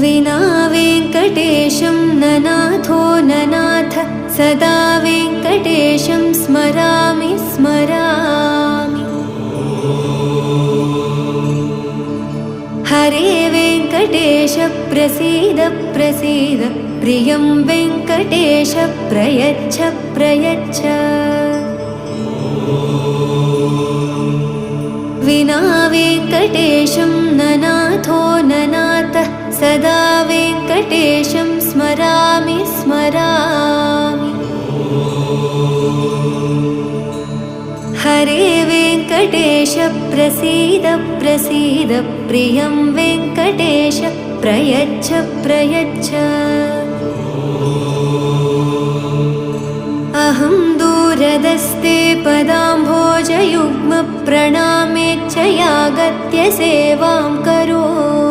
विना वेङ्कटेशं ननाथो ननाथ सदा वेङ्कटेशं स्मरामि स्मरामि। हरे वेङ्कटेश प्रसीद प्रसीद प्रियं वेङ्कटेश प्रयच्छ प्रयच्छ। विना वेङ्कटेशं ननाथो ननाथ सदा वेङ्कटेशं स्मरामि स्मरामि। हरे वेङ्कटेश प्रसीद प्रसीद प्रियं वेङ्कटेश प्रयच्छ प्रयच्छ। अहं दूरदस्ते पदाम्भोजयुग्म प्रणामेच्छयागत्य सेवां करोमि।